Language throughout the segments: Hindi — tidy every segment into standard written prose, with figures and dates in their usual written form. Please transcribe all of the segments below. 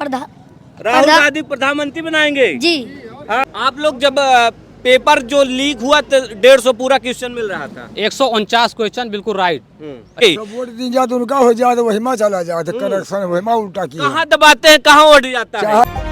राहुल गांधी प्रधानमंत्री बनाएंगे जी। हाँ, आप लोग जब पेपर जो लीक हुआ तो 150 पूरा क्वेश्चन मिल रहा था, 149 क्वेश्चन बिल्कुल राइट। तो वोट दी जाए तो उनका हो जाए तो वही में चला जाए तो करेक्शन वही में उल्टा किया। कहाँ दबाते हैं, कहाँ उड़ जाता है।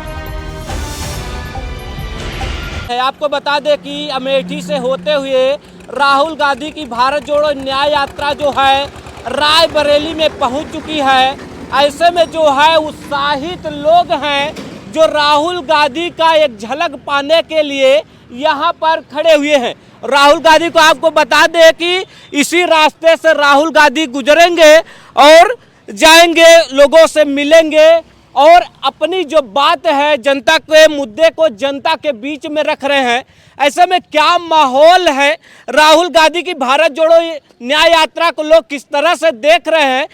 आपको बता दें कि अमेठी से होते हुए राहुल गांधी की भारत जोड़ो न्याय यात्रा जो है रायबरेली में पहुंच चुकी है। ऐसे में जो है उत्साहित लोग हैं जो राहुल गांधी का एक झलक पाने के लिए यहाँ पर खड़े हुए हैं। राहुल गांधी को आपको बता दें कि इसी रास्ते से राहुल गांधी गुजरेंगे और जाएंगे, लोगों से मिलेंगे और अपनी जो बात है जनता के मुद्दे को जनता के बीच में रख रहे हैं। ऐसे में क्या माहौल है, राहुल गांधी की भारत जोड़ो न्याय यात्रा को लोग किस तरह से देख रहे हैं।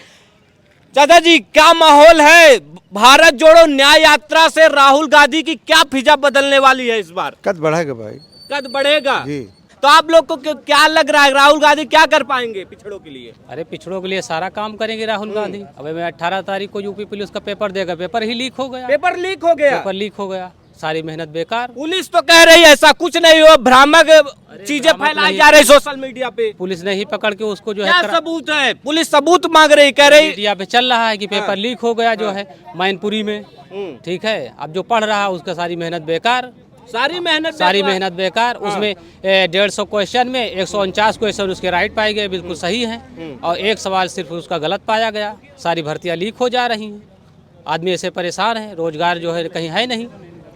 चाचा जी, क्या माहौल है, भारत जोड़ो न्याय यात्रा से राहुल गांधी की क्या फिजा बदलने वाली है इस बार? कद बढ़ेगा भाई, कद बढ़ेगा जी। तो आप लोग को क्या लग रहा है, राहुल गांधी क्या कर पाएंगे पिछड़ों के लिए? अरे पिछड़ों के लिए सारा काम करेंगे राहुल गांधी। अब मैं 18 तारीख को यूपी पुलिस का पेपर देगा, पेपर ही लीक हो गया। पेपर लीक हो गया, पेपर लीक हो गया, सारी मेहनत बेकार। पुलिस तो कह रही है ऐसा कुछ नहीं हो, भ्रामक चीजें फैलाई जा रही सोशल मीडिया पे। पुलिस ने ही पकड़ के उसको जो क्या है सबूत है? पुलिस सबूत मांग रही, कह रही मीडिया पे चल रहा है कि पेपर लीक हो गया जो है मैनपुरी में। ठीक है, अब जो पढ़ रहा है उसका सारी मेहनत बेकार, सारी मेहनत बेकार। उसमें 150 क्वेश्चन में 149 क्वेश्चन उसके राइट पाए गए, बिल्कुल सही हैं, और एक सवाल सिर्फ उसका गलत पाया गया। सारी भर्तियां लीक हो जा रही हैं, आदमी ऐसे परेशान है, रोजगार जो है कहीं है नहीं,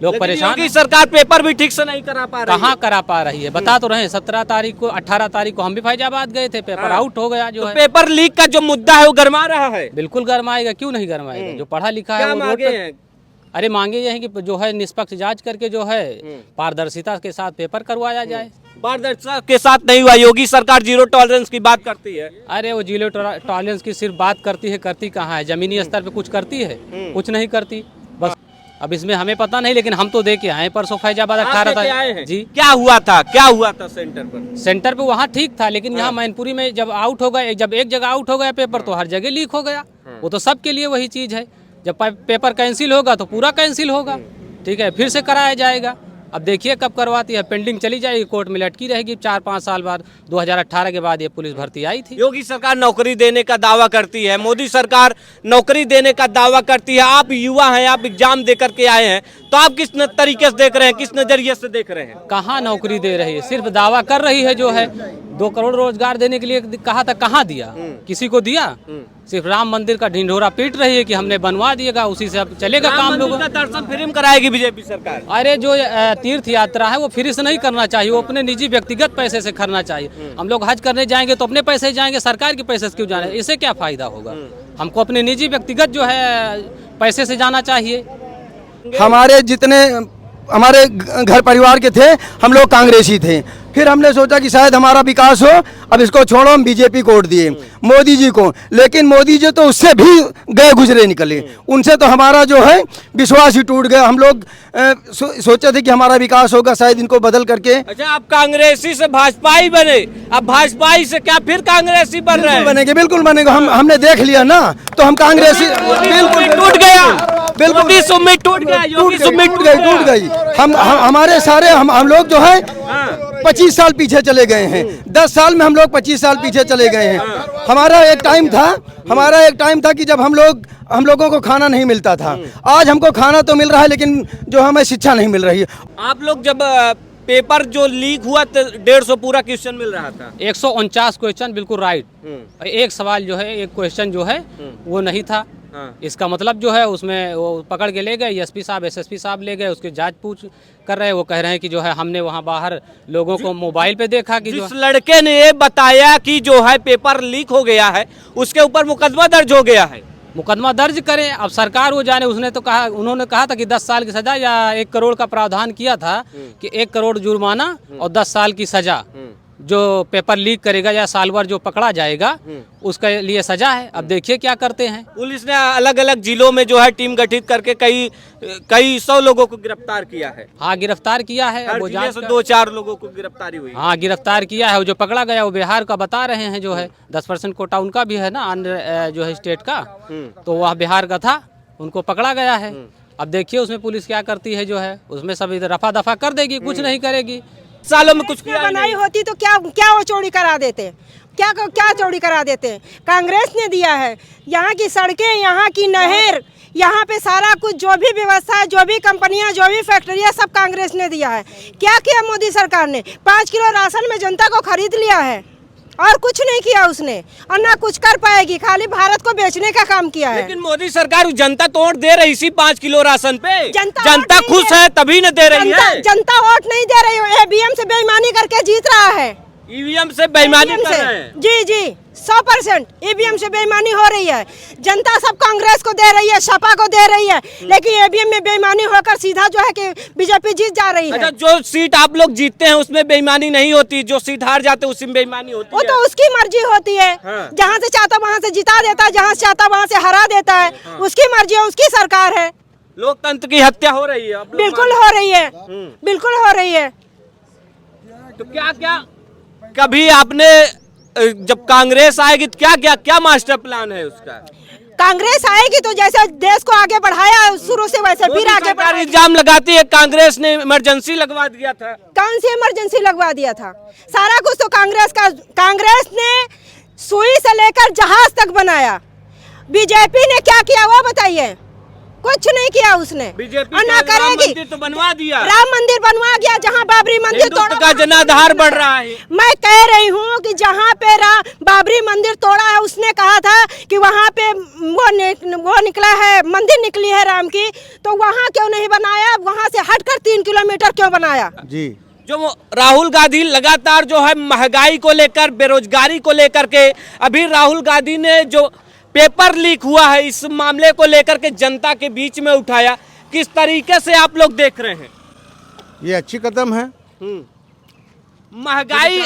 लोग परेशान हैं। सरकार पेपर भी ठीक से नहीं करा पा रही, कहाँ करा पा रही है, बता तो रहे। 17 तारीख को 18 तारीख को हम भी फैजाबाद गए थे, पेपर आउट हो गया जो है। पेपर लीक का जो मुद्दा है वो गरमा रहा है। बिल्कुल गरमाएगा, क्यों नहीं गरमाएगा, जो पढ़ा लिखा है वो रोड पे। अरे मांगे ये है कि जो है निष्पक्ष जांच करके जो है पारदर्शिता के साथ पेपर करवाया जाए। पारदर्शिता के साथ नहीं हुआ, योगी सरकार जीरो टॉलरेंस की बात करती है। अरे वो जीरो टॉलरेंस की सिर्फ बात करती है, करती कहाँ है? जमीनी स्तर पे कुछ करती है? कुछ नहीं करती। बस अब इसमें हमें पता नहीं, लेकिन हम तो दे के आए परसों फैजाबाद 18 तारीख जी। क्या हुआ था सेंटर पर? सेंटर पे वहाँ ठीक था, लेकिन यहाँ मैनपुरी में जब आउट हो गया, जब एक जगह आउट हो गया पेपर तो हर जगह लीक हो गया। वो तो सबके लिए वही चीज है, जब पेपर कैंसिल होगा तो पूरा कैंसिल होगा। ठीक है, फिर से कराया जाएगा। अब देखिए कब करवाती है, पेंडिंग चली जाएगी, कोर्ट में लटकी रहेगी 4-5 साल बाद। 2018 के बाद ये पुलिस भर्ती आई थी। योगी सरकार नौकरी देने का दावा करती है, मोदी सरकार नौकरी देने का दावा करती है। आप युवा हैं, आप एग्जाम दे करके आए हैं, तो आप किस तरीके से देख रहे हैं, किस नजरिए से देख रहे हैं? कहाँ नौकरी दे रही है, सिर्फ दावा कर रही है। जो है 2 करोड़ रोजगार देने के लिए कहा था, कहाँ दिया? किसी को दिया? सिर्फ राम मंदिर का ढिंढोरा पीट रही है कि हमने बनवा दिएगा, उसी से अब चलेगा काम। लोगों का दर्शन फ्री में कराएगी बीजेपी सरकार। अरे जो तीर्थ यात्रा है वो फ्री से नहीं करना चाहिए, वो अपने निजी व्यक्तिगत पैसे से करना चाहिए। हम लोग हज करने जाएंगे तो अपने पैसे जाएंगे, सरकार के पैसे से क्यों जाने? इससे क्या फायदा होगा? हमको अपने निजी व्यक्तिगत जो है पैसे से जाना चाहिए। हमारे जितने हमारे घर परिवार के थे हम लोग कांग्रेसी थे, फिर हमने सोचा कि शायद हमारा विकास हो, अब इसको छोड़ो, हम बीजेपी को वोट दिए, मोदी जी को। लेकिन मोदी जी तो उससे भी गए गुजरे निकले, उनसे तो हमारा जो है विश्वास ही टूट गया। हम लोग सोचे थे कि हमारा विकास होगा, शायद इनको बदल करके। अच्छा, आप कांग्रेसी से भाजपाई बने, अब भाजपाई से क्या फिर कांग्रेसी बन रहे हैं? बनेंगे, बिल्कुल बनेंगे। हमने देख लिया ना, तो हम कांग्रेसी बिल्कुल टूट गया, बिल्कुल उम्मीद टूट गया, टूट गई। हमारे सारे हम लोग जो है 25 साल पीछे चले गए हैं। 10 साल में हम लोग 25 साल पीछे चले गए हैं। हमारा एक टाइम था कि जब हम लोगों को खाना नहीं मिलता था। आज हमको खाना तो मिल रहा है, लेकिन जो हमें शिक्षा नहीं मिल रही है। आप लोग जब पेपर जो लीक हुआ तो 150 पूरा क्वेश्चन मिल रहा था, 149 क्वेश्चन बिल्कुल राइट। एक सवाल जो है, एक क्वेश्चन जो है वो नहीं था। इसका मतलब जो है उसमें वो पकड़ के ले गए, एसपी साहब एसएसपी साहब ले गए, उसके जांच पूछ कर रहे हैं। वो कह रहे हैं कि जो है हमने वहाँ बाहर लोगों को मोबाइल पे देखा कि जिस लड़के ने ये बताया कि जो है पेपर लीक हो गया है, उसके ऊपर मुकदमा दर्ज हो गया है। मुकदमा दर्ज करें, अब सरकार वो जाने। उन्होंने कहा था कि 10 साल की सजा या 1 करोड़ का प्रावधान किया था कि 1 करोड़ जुर्माना और 10 साल की सजा। जो पेपर लीक करेगा या साल भर जो पकड़ा जाएगा उसके लिए सजा है। अब देखिए क्या करते हैं। पुलिस ने अलग अलग जिलों में जो है टीम गठित करके कई 100 लोगों को गिरफ्तार किया है। हाँ, गिरफ्तार किया है। वो जांच 2-4 लोगों को गिरफ्तारी हुई। हाँ, गिरफ्तार किया है। वो जो पकड़ा गया वो बिहार का बता रहे हैं, जो है 10% कोटा उनका भी है ना, अन्य जो है स्टेट का, तो वह बिहार का था। उनको पकड़ा गया है। अब देखिए उसमें पुलिस क्या करती है, जो है उसमें सब इधर रफा दफा कर देगी, कुछ नहीं करेगी। सालों में कुछ किया बनाई होती तो क्या क्या वो चोरी करा देते, क्या क्या चोरी करा देते। कांग्रेस ने दिया है, यहाँ की सड़कें, यहाँ की नहर, यहाँ पे सारा कुछ जो भी व्यवस्था है, जो भी कंपनियां, जो भी फैक्ट्रियां, सब कांग्रेस ने दिया है। क्या किया मोदी सरकार ने? 5 किलो राशन में जनता को खरीद लिया है और कुछ नहीं किया उसने, और ना कुछ कर पाएगी, खाली भारत को बेचने का काम किया है। लेकिन मोदी सरकार जनता तो वोट दे रही इसी 5 किलो राशन पे, जनता खुश है तभी न दे रही है। जनता वोट नहीं दे रही है, ईवीएम से बेईमानी करके जीत रहा है। ईवीएम से बेईमानी कर रहे हैं। जी जी 100% ईवीएम से बेईमानी हो रही है। जनता सब कांग्रेस को दे रही है, सपा को दे रही है, लेकिन ईवीएम में बेईमानी होकर सीधा जो है कि बीजेपी जीत जा रही है। अच्छा, जो सीट आप लोग जीतते हैं उसमें बेईमानी नहीं होती, जो सीट हार जाते हैं उसमें बेईमानी होती वो है। तो उसकी मर्जी होती है। हाँ। जहाँ से चाहता वहाँ से जिता देता है, जहाँ से चाहता वहाँ से हरा देता है। हाँ। उसकी मर्जी है, उसकी सरकार है। लोकतंत्र की हत्या हो रही है। आप लोग बिल्कुल हो रही है, बिल्कुल हो रही है। तो क्या क्या कभी आपने जब कांग्रेस आएगी तो क्या मास्टर प्लान है उसका? कांग्रेस आएगी तो जैसे देश को आगे बढ़ाया शुरू से, वैसे फिर आगे बढ़ाएगी। इल्जाम लगाती है कांग्रेस ने इमरजेंसी लगवा दिया था। कौन सी इमरजेंसी लगवा दिया था? सारा कुछ तो कांग्रेस ने सुई से लेकर जहाज तक बनाया। बीजेपी ने क्या किया वो बताइए? कुछ नहीं किया उसने। बीजेपी और ना राम करेगी। मंदिर तो बनवा दिया, राम मंदिर बनवा गया, जहाँ बाबरी मंदिर हिंदुत्व का जनाधार बढ़ रहा है। मैं कह रही हूँ कि जहाँ पे बाबरी मंदिर तोड़ा है, उसने कहा था कि वहाँ पे वो निकला है, मंदिर निकली है राम की, तो वहाँ क्यों नहीं बनाया? वहाँ से हटकर 3 किलोमीटर क्यों बनाया? जी जो राहुल गांधी लगातार जो है महंगाई को लेकर, बेरोजगारी को लेकर के, अभी राहुल गांधी ने जो पेपर लीक हुआ है इस मामले को लेकर के जनता के बीच में उठाया, किस तरीके से आप लोग देख रहे हैं? ये अच्छी कदम है। महंगाई,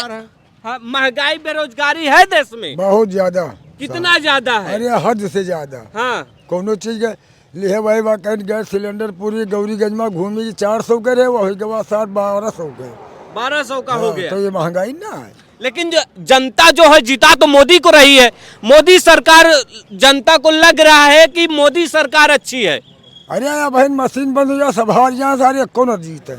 हाँ, महंगाई बेरोजगारी है देश में बहुत ज्यादा। कितना ज्यादा है? अरे हद से ज्यादा। हाँ, कोनो चीज के लिए वही वाकई गैस सिलेंडर पूरी गौरीगंज में घूमी 400 के रहे, वही के बाद 1200 के 1200 का हो गया। तो ये महंगाई ना है। लेकिन जनता जो है जिता तो मोदी को रही है। मोदी सरकार, जनता को लग रहा है कि मोदी सरकार अच्छी है। अरे यार भाई मशीन बंद हो जाए, सब हार जाए सारे, कौन जीते?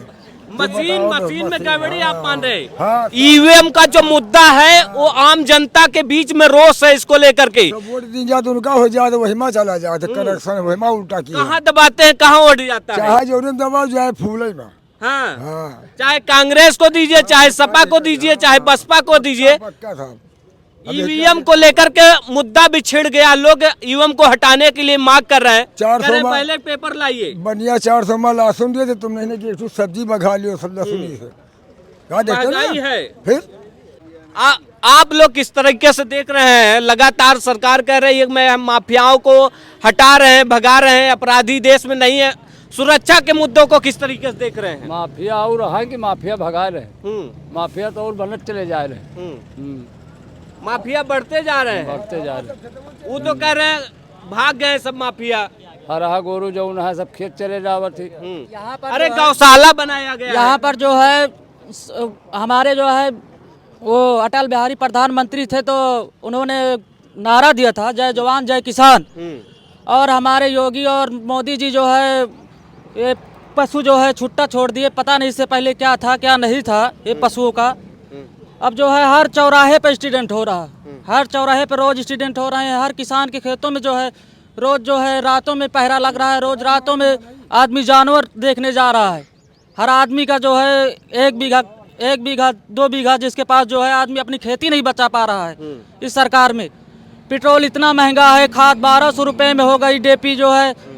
मशीन में गड़बड़ी आप मान रहे हैं? हाँ। ईवीएम का जो मुद्दा है वो आम जनता के बीच में रोष है, इसको लेकर के। तो वोट दी जाए तो उनका हो जाए, तो वही में चला जाए, तो कनेक्शन वही में उल्टा किया। कहाँ दबाते हैं, कहाँ उड़ जाता है? चाहे जो दबाओ जाए फूले में। हाँ, हाँ। चाहे कांग्रेस को दीजिए, चाहे सपा को दीजिए, चाहे बसपा को दीजिए, पक्का था। ईवीएम को लेकर के मुद्दा भी छिड़ गया। लोग ईवीएम को हटाने के लिए मांग कर रहे हैं। 400 पहले पेपर लाइए। बनिया 400 में लहसुन दिए थे, तुम नहीं कि सब्जी मंगा लियो सब लहसुन से। महंगाई है। फिर आप लोग किस तरीके से देख रहे हैं? लगातार सरकार कह रही है मैं माफियाओं को हटा रहे हैं, भगा रहे हैं, अपराधी देश में नहीं है। सुरक्षा के मुद्दों को किस तरीके से देख रहे हैं? माफिया और है कि माफिया भगा रहे, माफिया तो और बनत चले जा रहे, माफिया बढ़ते जा रहे हैं, बढ़ते जा रहे। वो तो कह रहे हैं भाग गए सब माफिया। हरा गोरू जो है सब खेत चले जावत थी। अरे गौशाला बनाया गया यहाँ पर जो है हमारे जो है वो अटल बिहारी प्रधानमंत्री थे, तो उन्होंने नारा दिया था जय जवान जय किसान। और हमारे योगी और मोदी जी जो है ये पशु जो है छुट्टा छोड़ दिए, पता नहीं इससे पहले क्या था क्या नहीं था ये पशुओं का। अब जो है हर चौराहे पे एक्सीडेंट हो रहा है, हर चौराहे पे रोज एक्सीडेंट हो रहे हैं। हर किसान के खेतों में जो है रोज जो है रातों में पहरा लग रहा है, रोज रातों में आदमी जानवर देखने जा रहा है। हर आदमी का जो है 1 बीघा 2 बीघा जिसके पास जो है आदमी अपनी खेती नहीं बचा पा रहा है इस सरकार में। पेट्रोल इतना महंगा है, खाद 1200 रुपये में हो गई, DAP जो है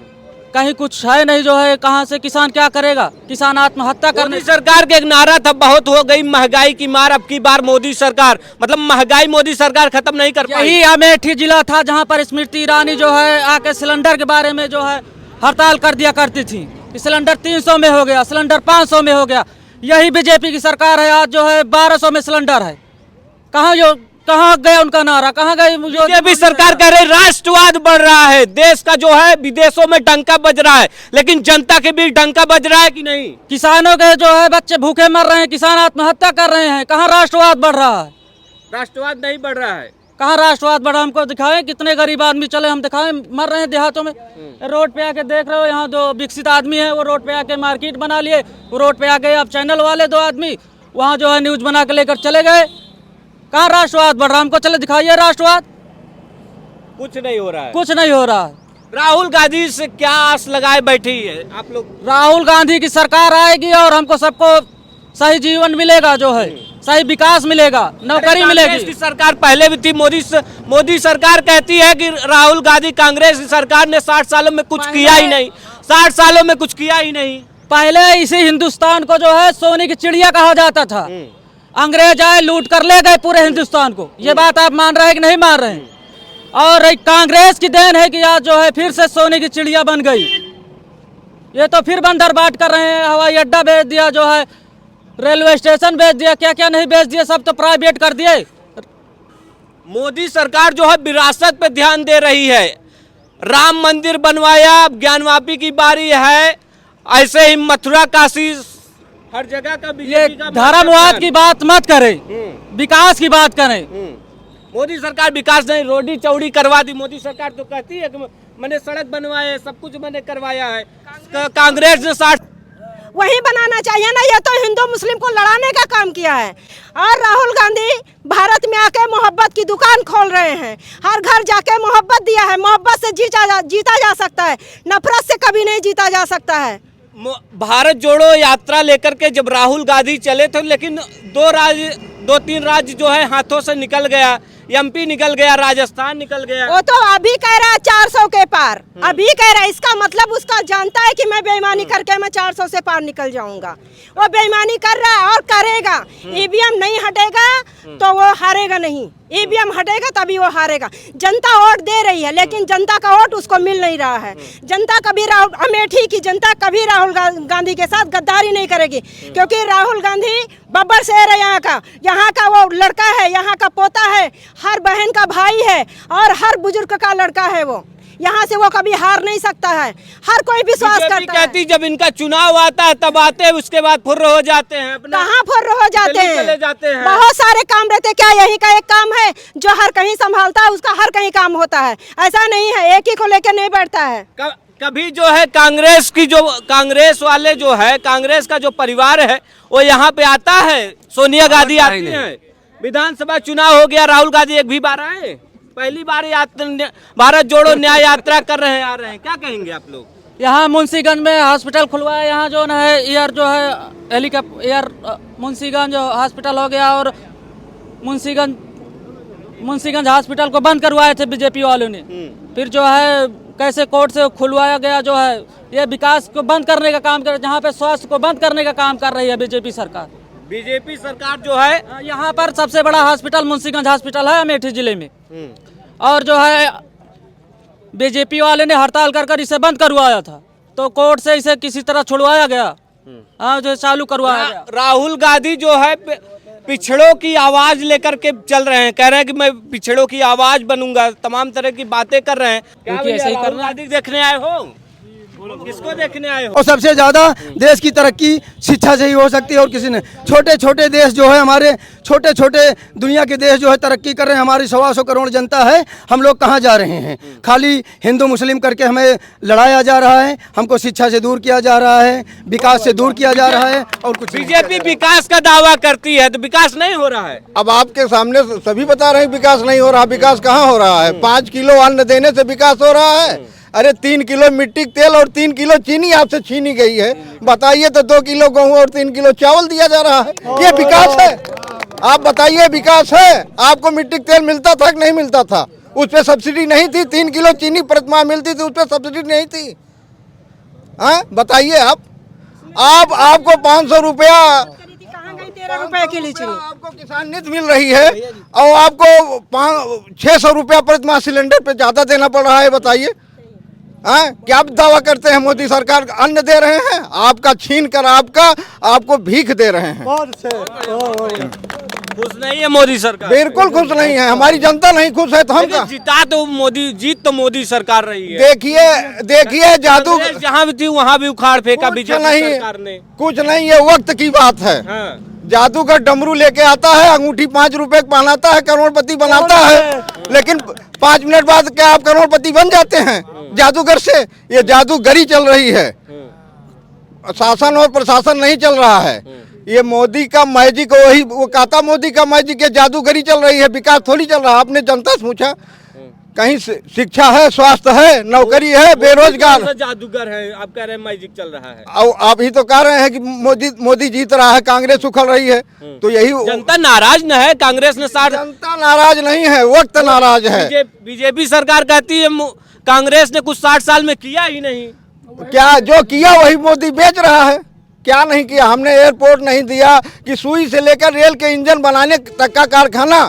कहीं कुछ है नहीं जो है, कहाँ से किसान क्या करेगा? किसान आत्महत्या करने। सरकार का एक नारा था बहुत हो गई महंगाई की मार, अब की बार मोदी सरकार, मतलब महंगाई मोदी सरकार खत्म नहीं कर पाई। यही अमेठी जिला था जहाँ पर स्मृति ईरानी जो है आके सिलेंडर के बारे में जो है हड़ताल कर दिया करती थी। सिलेंडर 300 में हो गया, सिलेंडर 500 में हो गया। यही बीजेपी की सरकार है, आज जो है 1200 में सिलेंडर है। कहाँ गया उनका नारा, कहाँ गए? बीजेपी सरकार कह रही राष्ट्रवाद बढ़ रहा है, देश का जो है विदेशों में डंका बज रहा है, लेकिन जनता के बीच डंका बज रहा है कि नहीं? किसानों के जो है बच्चे भूखे मर रहे हैं, किसान आत्महत्या कर रहे हैं, कहाँ राष्ट्रवाद बढ़ रहा है? राष्ट्रवाद नहीं बढ़ रहा है। कहाँ राष्ट्रवाद बड़ा हमको दिखाएं, कितने गरीब आदमी चले हम दिखाएं, मर रहे हैं देहातों में। रोड पे आके देख रहे हो, यहाँ जो विकसित आदमी है वो रोड पे आके मार्केट बना लिए, वो रोड पे आ गए। अब चैनल वाले 2 आदमी वहाँ जो है न्यूज बना के लेकर चले गए। कहाँ राष्ट्रवाद बढ़ रहा, हमको चले दिखाइए राष्ट्रवाद। कुछ नहीं हो रहा है, कुछ नहीं हो रहा। राहुल गांधी से क्या आस लगाए बैठी है आप लोग? राहुल गांधी की सरकार आएगी और हमको सबको सही जीवन मिलेगा, जो है सही विकास मिलेगा, नौकरी मिलेगी। कांग्रेस की सरकार पहले भी थी, मोदी सरकार कहती है कि राहुल गांधी कांग्रेस की सरकार ने 60 सालों में कुछ किया ही नहीं, 60 सालों में कुछ किया ही नहीं। पहले इसी हिंदुस्तान को जो है सोने की चिड़िया कहा जाता था। अंग्रेज आए लूट कर ले गए पूरे हिंदुस्तान को। ये बात आप मान रहे हैं कि नहीं मान रहे हैं? और एक कांग्रेस की देन है कि आज जो है फिर से सोने की चिड़िया बन गई। ये तो फिर बंदर बाट कर रहे हैं, हवाई अड्डा बेच दिया, जो है रेलवे स्टेशन बेच दिया, क्या क्या नहीं बेच दिया, सब तो प्राइवेट कर दिए। मोदी सरकार जो है विरासत पे ध्यान दे रही है। राम मंदिर बनवाया, अब ज्ञानवापी की बारी है। ऐसे ही मथुरा काशी हर जगह का ये धर्मवाद की बात मत करें, विकास की बात करें। मोदी सरकार विकास नहीं, रोडी चौड़ी करवा दी। मोदी सरकार तो कहती है कि मैंने सड़क बनवाए, सब कुछ मैंने करवाया है। कांग्रेस ने 60 वही बनाना चाहिए ना। ये तो हिंदू मुस्लिम को लड़ाने का काम किया है। और राहुल गांधी भारत में आके मोहब्बत की दुकान खोल रहे हैं। हर घर जाके मोहब्बत दिया है। मोहब्बत से जीता जा सकता है, नफरत से कभी नहीं जीता जा सकता है। भारत जोड़ो यात्रा लेकर के जब राहुल गांधी चले थे, लेकिन 2-3 राज्य जो है हाथों से निकल गया। एमपी निकल गया, राजस्थान निकल गया। वो तो अभी कह रहा है 400 के पार, अभी कह रहा है। इसका मतलब उसका जानता है कि मैं बेईमानी करके मैं 400 से पार निकल जाऊंगा। वो बेईमानी कर रहा है और करेगा। ईवीएम नहीं हटेगा तो वो हारेगा नहीं। ईवीएम हटेगा तभी वो हारेगा। जनता वोट दे रही है, लेकिन जनता का वोट उसको मिल नहीं रहा है। जनता कभी अमेठी की जनता कभी राहुल गांधी के साथ गद्दारी नहीं करेगी, क्योंकि राहुल गांधी बब्बर शहर है यहाँ का वो लड़का है, यहाँ का पोता है, हर बहन का भाई है और हर बुजुर्ग का लड़का है। वो यहाँ से वो कभी हार नहीं सकता है। हर कोई विश्वास करता कहती है। जब इनका चुनाव आता है तब आते हैं, उसके बाद फुर्र हो जाते हैं। कहाँ फुर्र हो जाते हैं? चले जाते हैं। बहुत सारे काम रहते हैं। क्या यही का एक काम है जो हर कहीं संभालता है, उसका हर कहीं काम होता है? ऐसा नहीं है, एक ही को लेकर नहीं बैठता है। कभी जो है कांग्रेस वाले जो है, कांग्रेस का जो परिवार है वो यहाँ पे आता है, सोनिया गांधी आती है। विधानसभा चुनाव हो गया, राहुल गांधी एक भी बार आए? पहली बार भारत जोड़ो न्याय यात्रा कर रहे हैं, आ रहे हैं। क्या कहेंगे आप लोग? यहाँ मुंशीगंज में हॉस्पिटल खुलवाया, यहाँ जो है एयर जो है हेलीकॉप्टर एयर मुंशीगंज हॉस्पिटल हो गया, और मुंशीगंज हॉस्पिटल को बंद करवाए थे बीजेपी वालों ने। फिर जो है कैसे कोर्ट से खुलवाया गया, जो है ये विकास को बंद करने का काम कर, जहाँ पे स्वास्थ्य को बंद करने का काम कर रही है बीजेपी सरकार। बीजेपी सरकार जो है यहाँ पर सबसे बड़ा हॉस्पिटल मुंशीगंज हॉस्पिटल है अमेठी जिले में, और जो है बीजेपी वाले ने हड़ताल कर इसे बंद करवाया था, तो कोर्ट से इसे किसी तरह छुड़वाया गया, जो चालू करवाया गया। राहुल गांधी जो है पिछड़ों की आवाज लेकर के चल रहे हैं, कह रहे हैं कि मैं पिछड़ों की आवाज बनूंगा, तमाम तरह की बातें कर रहे हैं। क्या ऐसे ही राहुल गांधी देखने आए हो? किसको देखने आए हो? और सबसे ज्यादा देश की तरक्की शिक्षा से ही हो सकती है, और किसी ने। छोटे छोटे देश जो है हमारे, छोटे छोटे दुनिया के देश जो है तरक्की कर रहे हैं। हमारी 125 करोड़ जनता है, हम लोग कहाँ जा रहे हैं? खाली हिंदू मुस्लिम करके हमें लड़ाया जा रहा है, हमको शिक्षा से दूर किया जा रहा है, विकास से दूर किया जा रहा है, और कुछ। बीजेपी विकास का दावा करती है तो विकास नहीं हो रहा है। अब आपके सामने सभी बता रहे हैं विकास नहीं हो रहा। विकास कहाँ हो रहा है? 5 किलो अन्न देने से विकास हो रहा है? अरे 3 किलो मिट्टी तेल और 3 किलो चीनी आपसे छीनी गई है, बताइए तो 2 किलो गेहूं और 3 किलो चावल दिया जा रहा है। ये विकास है? आप बताइए विकास है? आपको मिट्टी तेल मिलता था कि नहीं मिलता था? उस पर सब्सिडी नहीं थी। 3 किलो चीनी प्रतिमाह मिलती थी, उस पर सब्सिडी नहीं थी। हाँ बताइए आपको 500 रुपया 13 रुपए की लीची आपको किसान निधि मिल रही है, और आपको 600 रुपया प्रतिमाह सिलेंडर पे ज्यादा देना पड़ रहा है। बताइए क्या दावा करते हैं? मोदी सरकार अन्न दे रहे हैं, आपका छीन कर आपको भीख दे रहे हैं। खुश नहीं है मोदी सरकार? बिल्कुल खुश नहीं है। हमारी जनता नहीं खुश है तो हम जीत तो मोदी सरकार रही है। देखिए जादू जहाँ भी थी वहाँ भी उखाड़ फेंका बीजेपी सरकार ने। कुछ नहीं, ये वक्त की बात है। जादूगर डमरू लेके आता है, अंगूठी 5 रुपए की पहनाता है, करोड़पति बनाता है, लेकिन 5 मिनट बाद क्या आप करोड़पति बन जाते हैं जादूगर से? ये जादूगरी चल रही है, शासन और प्रशासन नहीं चल रहा है। ये मोदी का मैजिक, वही वो कहता मोदी का मैजिक, ये जादूगरी चल रही है, विकास थोड़ी चल रहा है। आपने जनता से पूछा? कहीं शिक्षा है, स्वास्थ्य है, नौकरी है, बेरोजगार। जादूगर है, आप कह रहे हैं मैजिक चल रहा है। और आप ही तो कह रहे हैं कि मोदी जीत रहा है, कांग्रेस उखड़ रही है, तो यही जनता नाराज न है? कांग्रेस ने जनता नाराज नहीं है, वक्त नाराज है। बीजेपी सरकार कहती है कांग्रेस ने कुछ 60 साल में किया ही नहीं। क्या जो किया वही मोदी बेच रहा है? क्या नहीं किया? हमने एयरपोर्ट नहीं दिया कि सुई से लेकर रेल के इंजन बनाने तक का कारखाना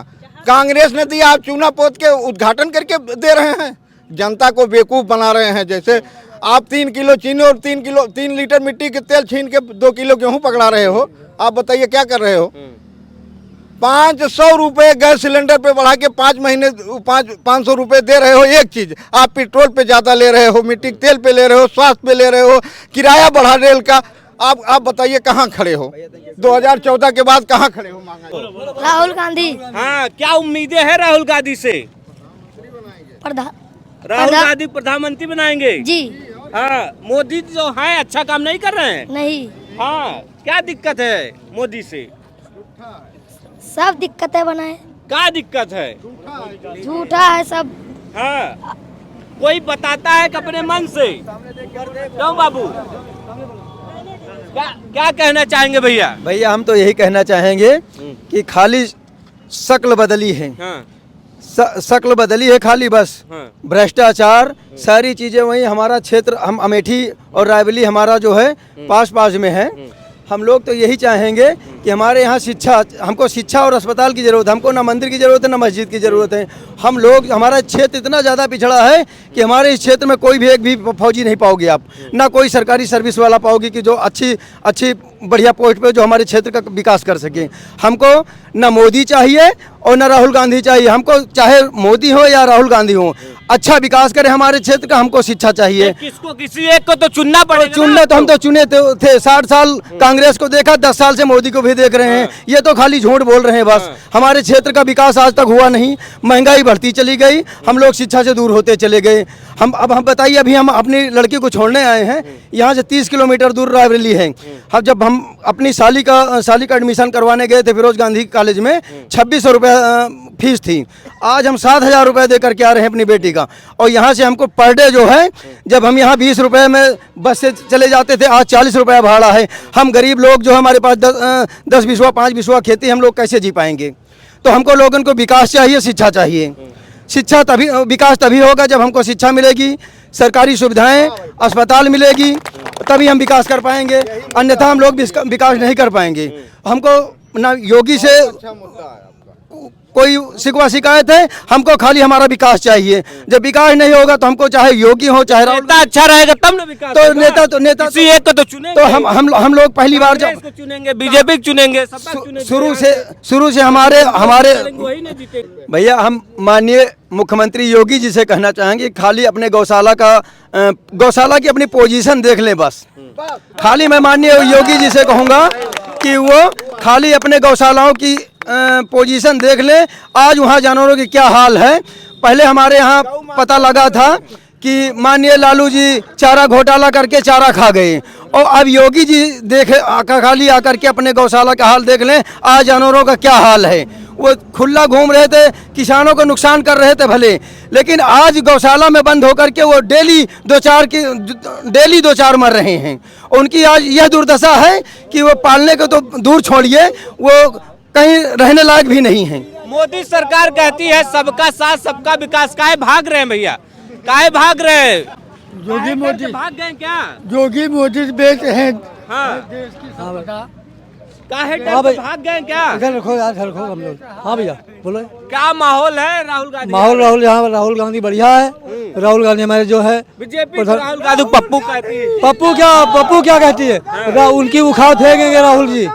कांग्रेस ने दिया। आप चूना पोत के उद्घाटन करके दे रहे हैं, जनता को बेवकूफ़ बना रहे हैं। जैसे आप 3 किलो चीनी और 3 लीटर मिट्टी के तेल छीन के 2 किलो गेहूं पकड़ा रहे हो। आप बताइए क्या कर रहे हो? 500 रुपये गैस सिलेंडर पे बढ़ा के 500 रुपये दे रहे हो एक चीज़। आप पेट्रोल पे ज़्यादा ले रहे हो, मिट्टी के तेल पे ले रहे हो, स्वास्थ्य पे ले रहे हो, किराया बढ़ा रेल का। आप बताइए कहाँ खड़े हो? 2014 के बाद कहाँ खड़े हो? राहुल गांधी। हाँ, क्या उम्मीदें हैं राहुल गांधी से? राहुल गांधी प्रधानमंत्री बनाएंगे जी। हाँ, मोदी जो है अच्छा काम नहीं कर रहे हैं। नहीं। हाँ, क्या दिक्कत है मोदी से? सब दिक्कतें बनाए। क्या दिक्कत है? झूठा है सब। हाँ, कोई बताता है कि अपने मन से? क्यों बाबू, क्या कहना चाहेंगे भैया? भैया हम तो यही कहना चाहेंगे कि खाली शक्ल बदली है। हाँ। शक्ल बदली है खाली, बस हाँ। भ्रष्टाचार सारी चीज़ें वही। हमारा क्षेत्र, हम अमेठी और रायबरेली हमारा जो है पास में है। हम लोग तो यही चाहेंगे कि हमारे यहाँ शिक्षा, हमको शिक्षा और अस्पताल की ज़रूरत है। हमको ना मंदिर की ज़रूरत है, ना मस्जिद की ज़रूरत है। हम लोग, हमारा क्षेत्र इतना ज़्यादा पिछड़ा है कि हमारे इस क्षेत्र में कोई भी एक भी फौजी नहीं पाओगे आप, ना कोई सरकारी सर्विस वाला पाओगे कि जो अच्छी बढ़िया पोस्ट पे जो हमारे क्षेत्र का विकास कर सके। हमको ना मोदी चाहिए और ना राहुल गांधी चाहिए। हमको चाहे मोदी हो या राहुल गांधी हो, अच्छा विकास करे हमारे क्षेत्र का। हमको शिक्षा चाहिए। किसको, किसी एक को तो चुनना पड़ेगा। चुनना तो हम तो चुने थे। 60 साल कांग्रेस को देखा, 10 साल से मोदी को भी देख रहे हैं। ये तो खाली झूठ बोल रहे हैं बस। हमारे क्षेत्र का विकास आज तक हुआ नहीं, महंगाई बढ़ती चली गई, हम लोग शिक्षा से दूर होते चले गए। हम बताइए, अभी हम अपनी लड़की को छोड़ने आए हैं, यहाँ से 30 किलोमीटर दूर रायबरेली है। जब हम अपनी साली का एडमिशन करवाने गए थे फिरोज गांधी कॉलेज में, 2600 रुपये फीस थी। आज हम 7000 रुपये दे करके आ रहे हैं अपनी बेटी का। और यहाँ से हमको पर डे जो है, जब हम यहाँ 20 रुपये में बस से चले जाते थे, आज 40 रुपये भाड़ा है। हम गरीब लोग जो हमारे पास 10 बीसवा 5 बीसवा खेती, हम लोग कैसे जी पाएंगे? तो हमको लोगों को विकास चाहिए, शिक्षा चाहिए। शिक्षा तभी, विकास तभी होगा जब हमको शिक्षा मिलेगी, सरकारी सुविधाएं, अस्पताल मिलेगी, तभी हम विकास कर पाएंगे। अन्यथा हम लोग विकास नहीं कर पाएंगे। हमको ना योगी से कोई शिकवा शिकायत है, हमको खाली हमारा विकास चाहिए। जब विकास नहीं होगा तो हमको चाहे योगी हो चाहे राहुल, अच्छा रहेगा तब ना विकास। तो नेता किसी एक को तो चुनेंगे। तो हम लोग पहली बार जब चुनेंगे, बीजेपी चुनेंगे, शुरू से हमारे भैया, हम माननीय मुख्यमंत्री योगी जी से कहना चाहेंगे, खाली अपने गौशाला की अपनी पोजीशन देख लें बस। खाली मैं माननीय योगी जी से कहूँगा कि वो खाली अपने गौशालाओं की पोजीशन देख ले। आज वहाँ जानवरों की क्या हाल है। पहले हमारे यहाँ पता लगा था कि माननीय लालू जी चारा घोटाला करके चारा खा गए, और अब योगी जी खाली आकर के अपने गौशाला का हाल देख लें। आज जानवरों का क्या हाल है। वो खुला घूम रहे थे, किसानों को नुकसान कर रहे थे भले, लेकिन आज गौशाला में बंद होकर के वो डेली दो चार मर रहे हैं। उनकी आज यह दुर्दशा है कि वो पालने को तो दूर छोड़िए, वो कहीं रहने लायक भी नहीं है। मोदी सरकार कहती है सबका साथ सबका विकास। काहे भाग रहे हैं भैया, काहे भाग रहे हैं? योगी मोदी भाग गए क्या? योगी मोदी बेच हैं। हाँ, काहे हाँ भाई, भाग गए क्या? इधर रखो यार, इधर रखो हम लोग। हाँ भैया बोलो, क्या माहौल है राहुल गांधी? माहौल यहाँ राहुल गांधी बढ़िया है। राहुल गांधी हमारे जो है बीजेपी राहुल गांधी पप्पू कहती है। पप्पू क्या कहती है? उनकी उखाड़ फेंकेंगे राहुल जी,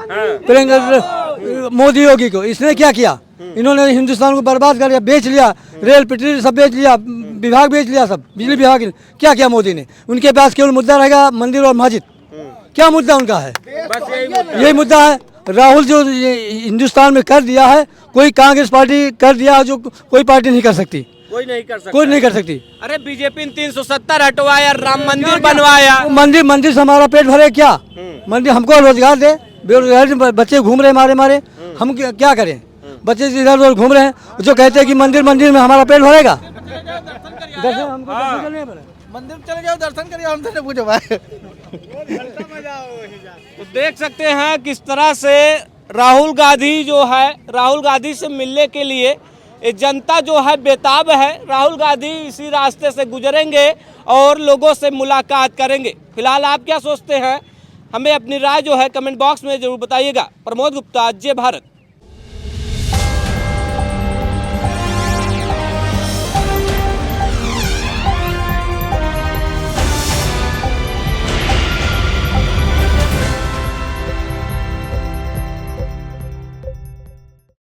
मोदी योगी को। इसने क्या किया? इन्होंने हिंदुस्तान को बर्बाद कर दिया, बेच लिया, रेल पटरी सब बेच लिया, विभाग बेच लिया, सब बिजली विभाग। क्या किया मोदी ने? उनके पास केवल मुद्दा रहेगा मंदिर और मस्जिद। क्या मुद्दा उनका है? बस यही मुद्दा है। राहुल जो ये हिंदुस्तान में कर दिया है, कोई कांग्रेस पार्टी कर दिया है जो कोई पार्टी नहीं कर सकती, कोई नहीं कर सकता। कोई नहीं कर सकती। अरे बीजेपी ने 370 हटवाया, राम मंदिर बनवाया। वो मंदिर से हमारा पेट भरे क्या? मंदिर हमको रोजगार दे, बेरोजगार बच्चे घूम रहे मारे, हम क्या करें? बच्चे इधर उधर घूम रहे हैं, जो कहते हैं कि मंदिर में हमारा पेट भरेगा। दर्शन हमको दर्शन करने पड़े। मंदिर चले जाओ, दर्शन करिए, हमसे नहीं पूछो भाई। तो देख सकते हैं किस तरह से राहुल गांधी से मिलने के लिए ये जनता जो है बेताब है। राहुल गांधी इसी रास्ते से गुजरेंगे और लोगों से मुलाकात करेंगे। फिलहाल आप क्या सोचते हैं, हमें अपनी राय जो है कमेंट बॉक्स में जरूर बताइएगा। प्रमोद गुप्ता, जय भारत।